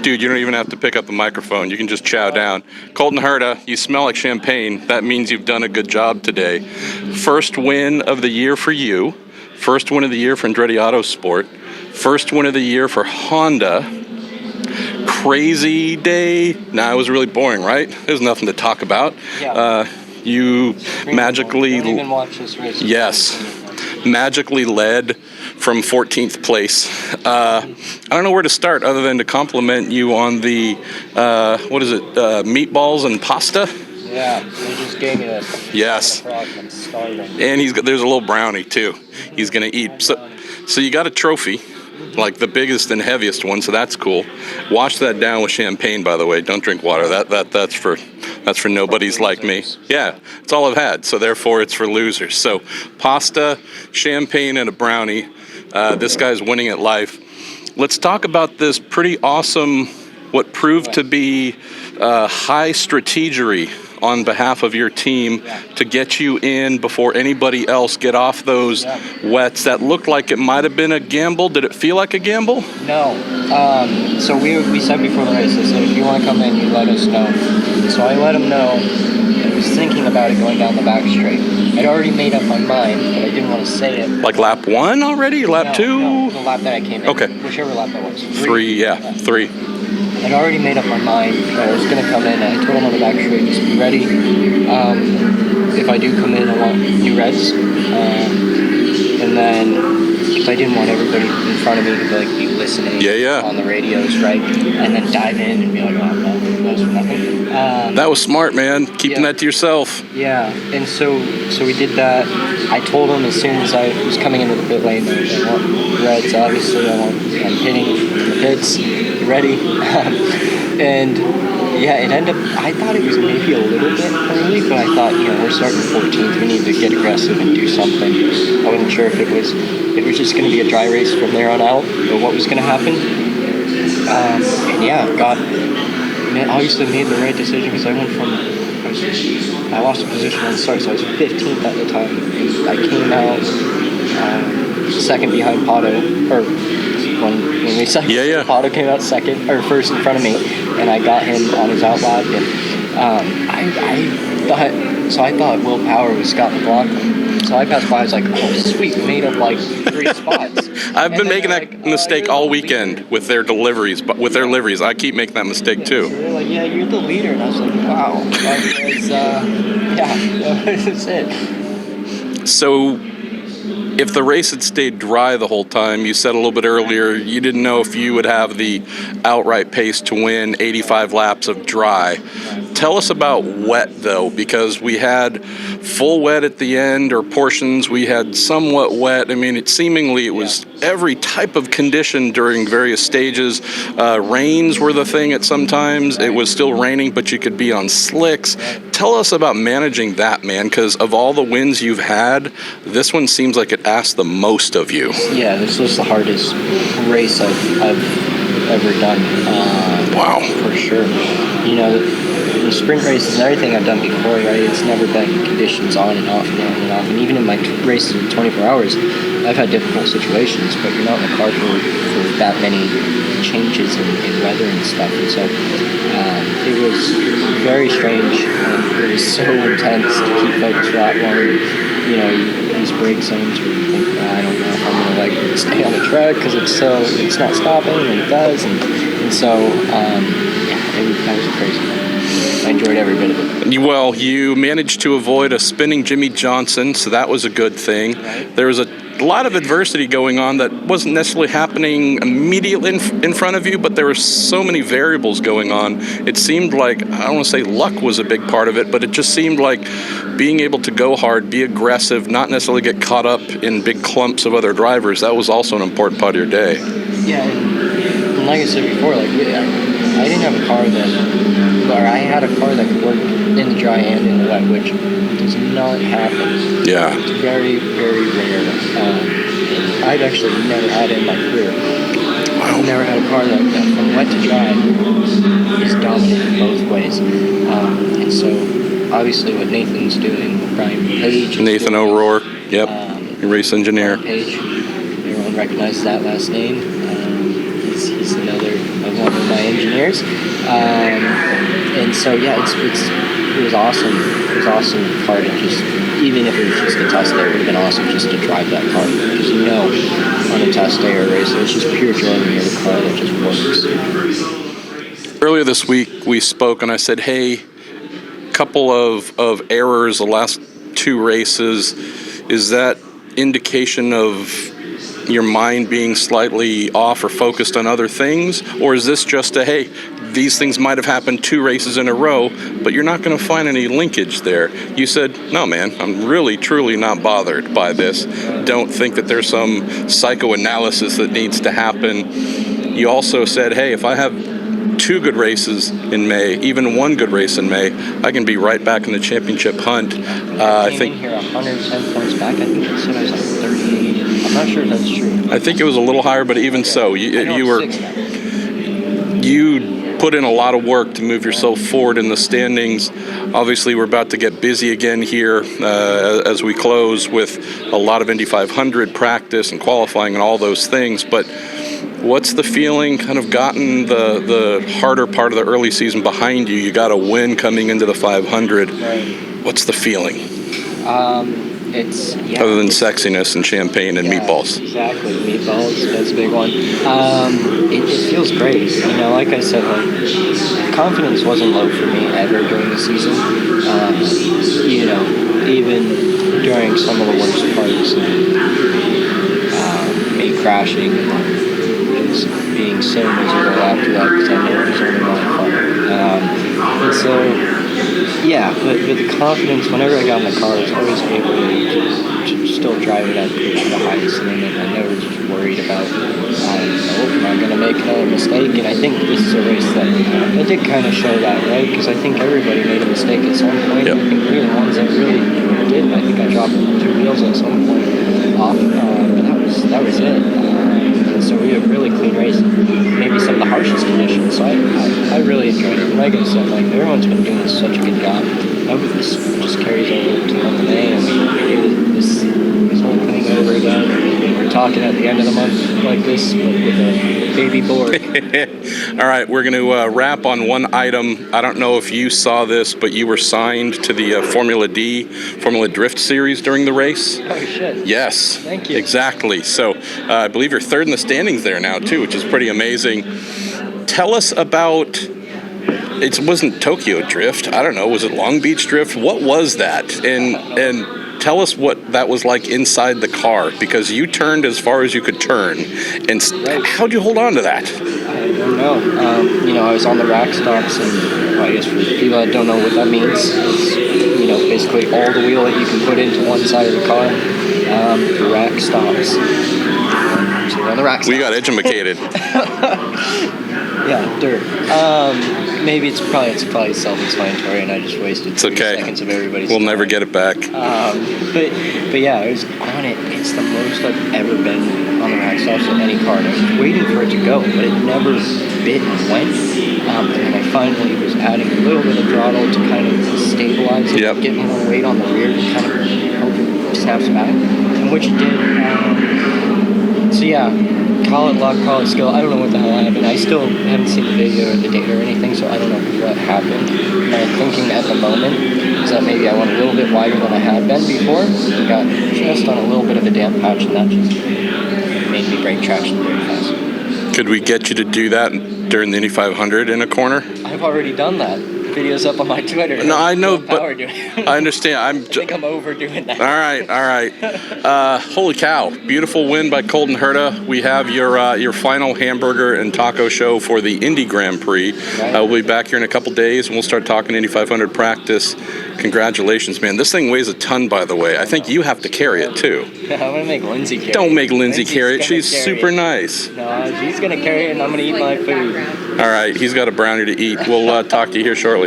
Dude, you don't even have to pick up the microphone. You can just chow down. Colton Herta, you smell like champagne. That means you've done a good job today. First win of the year for you. First win of the year for Andretti Autosport. First win of the year for Honda. Crazy day. Nah, it was really boring, right? There's nothing to talk about. Yeah. You magically... Don't even watch this race. Yes. Magically led from 14th place. I don't know where to start other than to compliment you on the, meatballs and pasta? Yeah, they just gave me this. Yes. I'm starving. And there's a little brownie, too. He's going to eat. So you got a trophy, like the biggest and heaviest one, so that's cool. Wash that down with champagne, by the way. Don't drink water. That's for nobodies like me. Yeah, it's all I've had, so therefore it's for losers. So pasta, champagne, and a brownie. This guy's winning at life. Let's talk about this pretty awesome, what proved to be high strategery on behalf of your team to get you in before anybody else get off those wets. That looked like it might have been a gamble. Did it feel like a gamble? No. So we said before the race, I said, if you want to come in, you let us know. So I let him know. I was thinking about it going down the back straight. I'd already made up my mind, but I didn't want to say it. Like lap 1 already? Lap 2? No, the lap that I came in. Okay. Whichever lap that was. 3, 3. I'd already made up my mind that I was going to come in. I told him on the back straight, just be ready. If I do come in, I want new reds. And then, because I didn't want everybody in front of me to be listening on the radios, right? And then dive in and be like, oh, no, that was for nothing. That was smart, man. Keeping that to yourself. Yeah, and so we did that. I told him as soon as I was coming into the pit lane, I want reds, obviously. I'm hitting in the pits, ready. And yeah, it ended up, I thought it was maybe a little bit early, but I thought, we're starting 14th, we need to get aggressive and do something. I wasn't sure if it was just going to be a dry race from there on out, or what was going to happen. And yeah, obviously made the right decision, because I lost a position on the start, so I was 15th at the time. And I came out second behind Pato, or when we second, Pato came out second or first in front of me, and I got him on his outlap, and I thought Will Power was Scott McLaughlin. So I passed by, I was like, oh sweet, we made up like 3 spots. I've been making that mistake all weekend with their deliveries, but with their liveries, I keep making that mistake too. So they're like, yeah, you're the leader, and I was like, wow. That was it. So, if the race had stayed dry the whole time, you said a little bit earlier, you didn't know if you would have the outright pace to win 85 laps of dry. Tell us about wet, though, because we had full wet at the end, or portions. We had somewhat wet. I mean, it was every type of condition during various stages. Rains were the thing at some times. It was still raining, but you could be on slicks. Tell us about managing that, man, because of all the wins you've had, this one seems like it asked the most of you. Yeah, this was the hardest race I've ever done. Wow. For sure. The sprint races and everything I've done before, right, it's never been conditions on and off and on and off. And even in my races in 24 hours, I've had difficult situations, but you're not in the car for that many changes in weather and stuff. And so it was very strange. It was so intense to keep focused for that long. These brake zones where you think, I don't know if I'm going to stay on the track because it's not stopping, and it does. And so, that was crazy. I enjoyed every bit of it. Well, you managed to avoid a spinning Jimmy Johnson, so that was a good thing. Right. There was a lot of adversity going on that wasn't necessarily happening immediately in front of you, but there were so many variables going on. It seemed like, I don't want to say luck was a big part of it, but it just seemed like being able to go hard, be aggressive, not necessarily get caught up in big clumps of other drivers, that was also an important part of your day. Yeah, and like I said before, I didn't have a car I had a car that could work in the dry and in the wet, which does not happen. Yeah. It's very, very rare. I've actually never had it in my career. Wow. I've never had a car that from wet to dry is dominant in both ways. And so, obviously, what Nathan's doing, Brian Page. Nathan O'Rourke, yep, race engineer. Page, everyone recognizes that last name. He's another one of my engineers. And so yeah, it was awesome. It was awesome car to just, even if it was just a test day, it would have been awesome just to drive that car. Because on a test day or a race, it's just pure joy when you're in a car that just works. Earlier this week, we spoke, and I said, hey, couple of errors the last 2 races. Is that indication of your mind being slightly off or focused on other things? Or is this just a, hey, these things might have happened 2 races in a row, but you're not going to find any linkage there? You said, no, man, I'm really, truly not bothered by this. Don't think that there's some psychoanalysis that needs to happen. You also said, hey, if I have 2 good races in May, even 1 good race in May, I can be right back in the championship hunt. I think here 110 points back. I think it said I was like 38. I'm not sure if that's true. I think it was a little higher, but even so, you put in a lot of work to move yourself forward in the standings. Obviously, we're about to get busy again here as we close with a lot of Indy 500 practice and qualifying and all those things. But what's the feeling, kind of gotten the harder part of the early season behind you? You got a win coming into the 500. Right. What's the feeling? Other than sexiness and champagne and meatballs. Exactly, meatballs, that's a big one. It feels great. Like I said, confidence wasn't low for me ever during the season. Even during some of the worst parts of me crashing and just being so miserable after that because I knew it was only my fault. And so, yeah, but the confidence, whenever I got in the car, I was always able to still drive it at the highest limit. I never just worried about, am I going to make another mistake? And I think this is a race that did kind of show that, right? Because I think everybody made a mistake at some point. Yep. I think we were the ones that really didn't. I think I dropped 2 wheels at some point off, but that was it. So we had a really clean race, maybe some of the harshest conditions. So I really enjoyed it. Like I said, everyone's been doing such a good job. I hope this just carries over to the month of May, and we do this whole thing over again. And we're talking at the end of the month like this, but with a baby board. All right, we're going to wrap on one item. I don't know if you saw this, but you were signed to the Formula Drift Series during the race. Oh, shit. Yes. Thank you. Exactly. So I believe you're 3rd in the standings there now, too, which is pretty amazing. Tell us about, it wasn't Tokyo Drift. I don't know. Was it Long Beach Drift? What was that? And tell us what that was like inside the car, because you turned as far as you could turn. And how'd you hold on to that? I don't know. I was on the rack stops, and I guess for people that don't know what that means, it's, basically all the wheel that you can put into one side of the car, the rack stops. So you're on the rack stops. We got educated. Yeah, dirt. Maybe it's probably self-explanatory, and I just wasted 30 seconds of everybody's We'll time. never get it back. But yeah, I was on it. It's the most I've ever been on the rack stops in any car. And I was waiting for it to go, but it never bit and went. And then I finally was adding a little bit of throttle to kind of stabilize it, get more weight on the rear to kind of hope it snaps back, and which it did. So yeah, call it luck, call it skill. I don't know what the hell happened. I still haven't seen the video or the data or anything, so I don't know what happened. My thinking at the moment is that maybe I went a little bit wider than I had been before. I got just on a little bit of a damp patch, and that just made me break traction very fast. Could we get you to do that during the Indy 500 in a corner? I've already done that. Video's up on my Twitter. No, I know, but I understand. I think I'm overdoing that. All right. Holy cow! Beautiful win by Colton Herta. We have your final hamburger and taco show for the Indy Grand Prix. Right. We'll be back here in a couple days, and we'll start talking Indy 500 practice. Congratulations, man! This thing weighs a ton, by the way. I think you have to carry it too. I'm gonna make Lindsay carry it. Don't make Lindsay carry it. She's super nice. No, she's gonna carry it, and I'm gonna eat my food. All right, he's got a brownie to eat. We'll talk to you here shortly.